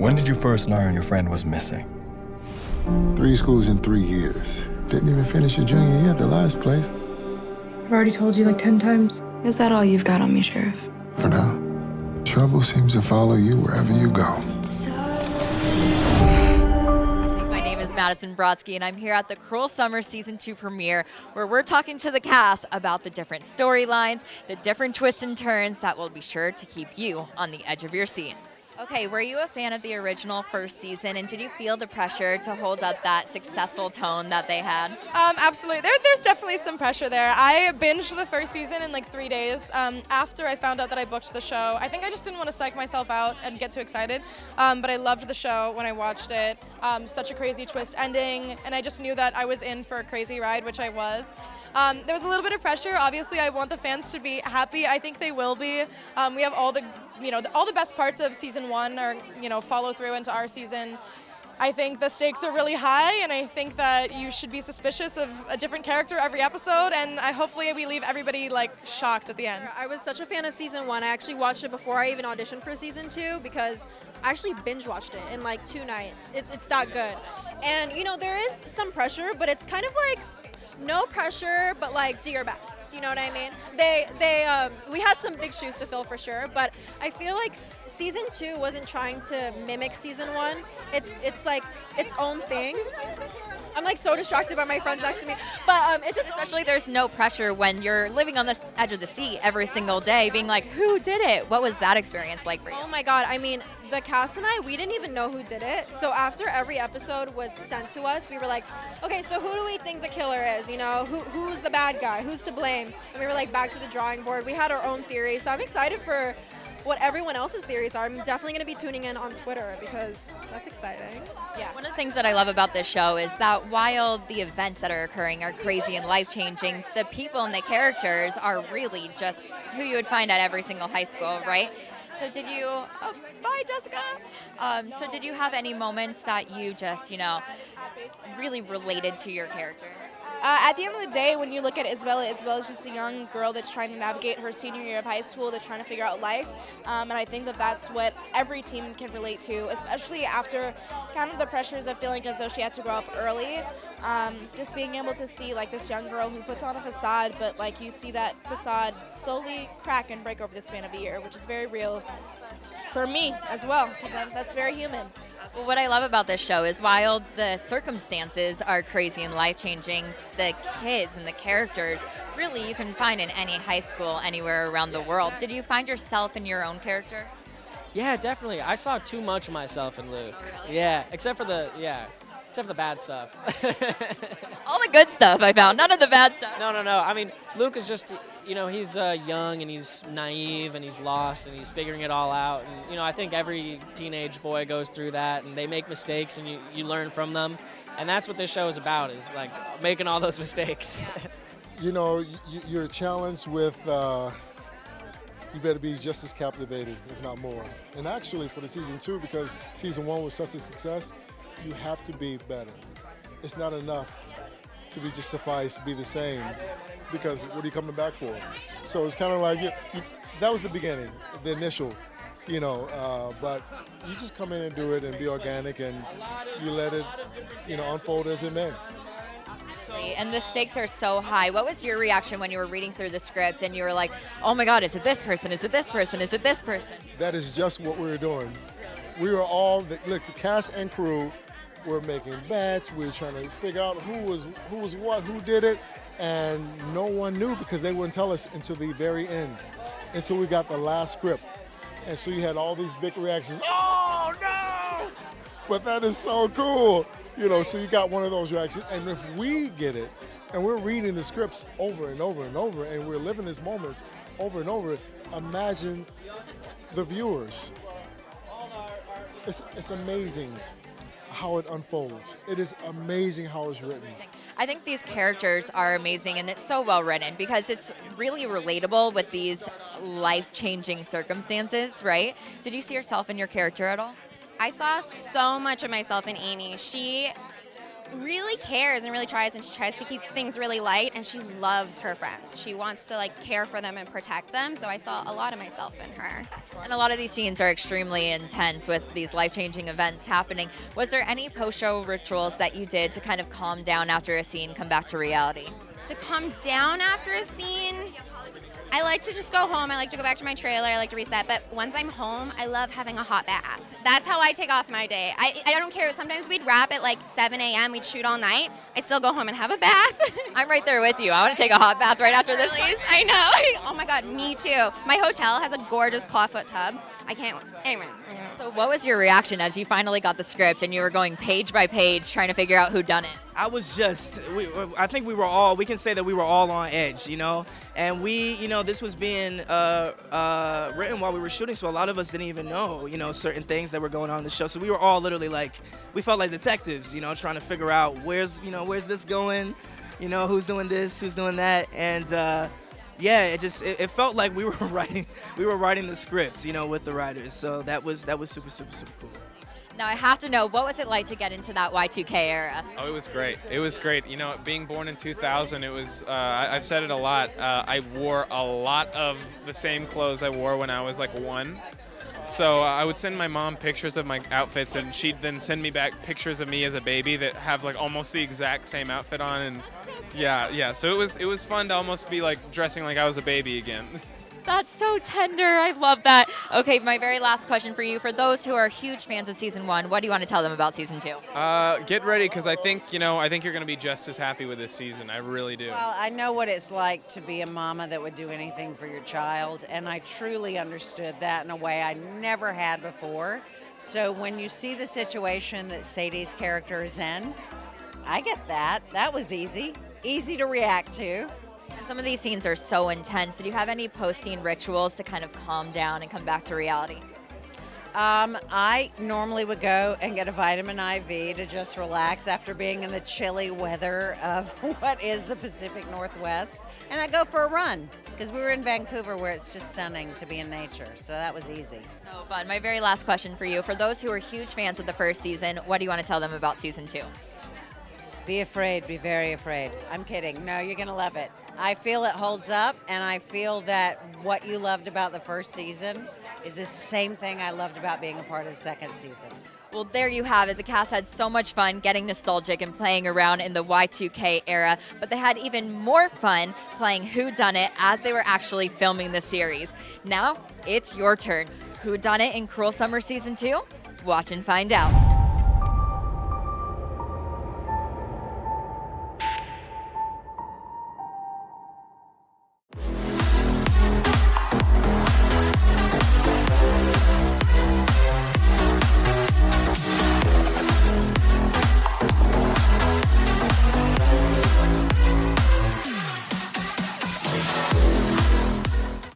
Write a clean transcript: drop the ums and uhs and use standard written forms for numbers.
When did you first learn your friend was missing? 3 schools in 3 years. Didn't even finish your junior year at the last place. I've already told you like 10 times. Is that all you've got on me, Sheriff? For now, trouble seems to follow you wherever you go. My name is Madison Brodsky, and I'm here at the Cruel Summer Season 2 premiere, where we're talking to the cast about the different storylines, the different twists and turns that will be sure to keep you on the edge of your seat. Okay, were you a fan of the original first season, and did you feel the pressure to hold up that successful tone that they had? Absolutely. There's definitely some pressure there. I binged the first season in like 3 days after I found out that I booked the show. I think I just didn't want to psych myself out and get too excited, but I loved the show when I watched it. Such a crazy twist ending, and I just knew that I was in for a crazy ride, which I was. There was a little bit of pressure. Obviously, I want the fans to be happy. I think they will be. We have all the best parts of season 1 are, follow through into our season. I think the stakes are really high, and I think that you should be suspicious of a different character every episode, and hopefully we leave everybody shocked at the end. I was such a fan of season 1. I actually watched it before I even auditioned for season 2 because I actually binge watched it in 2 nights. It's that good. And there is some pressure, but it's kind of no pressure, but do your best. You know what I mean? We had some big shoes to fill for sure, but I feel like season 2 wasn't trying to mimic season 1. It's its own thing. I'm so distracted by my friends next to me, but it's Especially there's no pressure when you're living on the edge of the seat every single day, being like, who did it? What was that experience like for you? Oh my God, the cast and we didn't even know who did it. So after every episode was sent to us, we were like, okay, so who do we think the killer is? Who's the bad guy? Who's to blame? And we were back to the drawing board. We had our own theories. So I'm excited for what everyone else's theories are. I'm definitely going to be tuning in on Twitter because that's exciting. Yeah. One of the things that I love about this show is that while the events that are occurring are crazy and life-changing, the people and the characters are really just who you would find at every single high school, right? So did you, bye Jessica. So did you have any moments that you just, really related to your character? At the end of the day, when you look at Isabella's just a young girl that's trying to navigate her senior year of high school, that's trying to figure out life. And I think that that's what every team can relate to, especially after kind of the pressures of feeling as though she had to grow up early. Just being able to see this young girl who puts on a facade, but you see that facade slowly crack and break over the span of a year, which is very real for me as well, because that's very human. Well, what I love about this show is while the circumstances are crazy and life-changing, the kids and the characters really you can find in any high school anywhere around the world. Did you find yourself in your own character? Yeah, definitely. I saw too much of myself in Luke. Yeah, except for the bad stuff. All the good stuff I found, none of the bad stuff. No. Luke is just, he's young and he's naive and he's lost and he's figuring it all out. And, I think every teenage boy goes through that and they make mistakes and you learn from them. And that's what this show is about, is making all those mistakes. You're challenged with, you better be just as captivating, if not more. And actually for the season 2, because season 1 was such a success, you have to be better. It's not enough to be just suffice to be the same, because what are you coming back for? So it's kind of that was the beginning, the initial, but you just come in and do it and be organic and you let it, unfold as it may. And the stakes are so high. What was your reaction when you were reading through the script and you were like, oh my God, is it this person? Is it this person? Is it this person? That is just what we were doing. We were all, the cast and crew were making bets. We were trying to figure out who was what, who did it, and no one knew because they wouldn't tell us until the very end, until we got the last script. And so you had all these big reactions, oh no! But that is so cool. So you got one of those reactions, and if we get it, and we're reading the scripts over and over and over, and we're living these moments over and over, imagine the viewers. It's amazing how it unfolds. It is amazing how it's written. I think these characters are amazing, and it's so well written because it's really relatable with these life-changing circumstances, right? Did you see yourself in your character at all? I saw so much of myself in Amy. She really cares and really tries, and she tries to keep things really light, and she loves her friends. She wants to like care for them and protect them, so I saw a lot of myself in her. And a lot of these scenes are extremely intense with these life-changing events happening. Was there any post-show rituals that you did to kind of calm down after a scene, come back to reality? To calm down after a scene, I like to just go home. I like to go back to my trailer. I like to reset. But once I'm home, I love having a hot bath. That's how I take off my day. I don't care. Sometimes we'd wrap at like 7 a.m. We'd shoot all night. I still go home and have a bath. I'm right there with you. I want to take a hot bath right after this. Please. I know. Oh my God, me too. My hotel has a gorgeous clawfoot tub. I can't. Anyway. So what was your reaction as you finally got the script and you were going page by page trying to figure out who done it? I was just, I think we can say that we were all on edge, you know? And this was being written while we were shooting, so a lot of us didn't even know, certain things that were going on in the show. So we were all literally like, we felt like detectives, trying to figure out where's this going, who's doing this, who's doing that. And yeah, it felt like we were writing the scripts, with the writers. So that was super, super, super cool. Now I have to know, what was it like to get into that Y2K era? Oh, it was great. It was great. Being born in 2000, it was, I've said it a lot, I wore a lot of the same clothes I wore when I was like 1. So I would send my mom pictures of my outfits, and she'd then send me back pictures of me as a baby that have like almost the exact same outfit on. And yeah. So it was fun to almost be like dressing like I was a baby again. That's so tender. I love that. Okay, my very last question for you. For those who are huge fans of season 1, what do you want to tell them about season 2? Get ready, because I think you're going to be just as happy with this season. I really do. Well, I know what it's like to be a mama that would do anything for your child, and I truly understood that in a way I never had before. So when you see the situation that Sadie's character is in, I get that. That was easy to react to. And some of these scenes are so intense. Did you have any post-scene rituals to kind of calm down and come back to reality? I normally would go and get a vitamin IV to just relax after being in the chilly weather of what is the Pacific Northwest. And I go for a run, because we were in Vancouver where it's just stunning to be in nature. So that was easy. So fun. My very last question for you. For those who are huge fans of the first season, what do you want to tell them about season 2? Be afraid, be very afraid. I'm kidding. No, you're going to love it. I feel it holds up, and I feel that what you loved about the first season is the same thing I loved about being a part of the second season. Well, there you have it. The cast had so much fun getting nostalgic and playing around in the Y2K era, but they had even more fun playing whodunit as they were actually filming the series. Now, it's your turn. Whodunit in Cruel Summer Season 2? Watch and find out.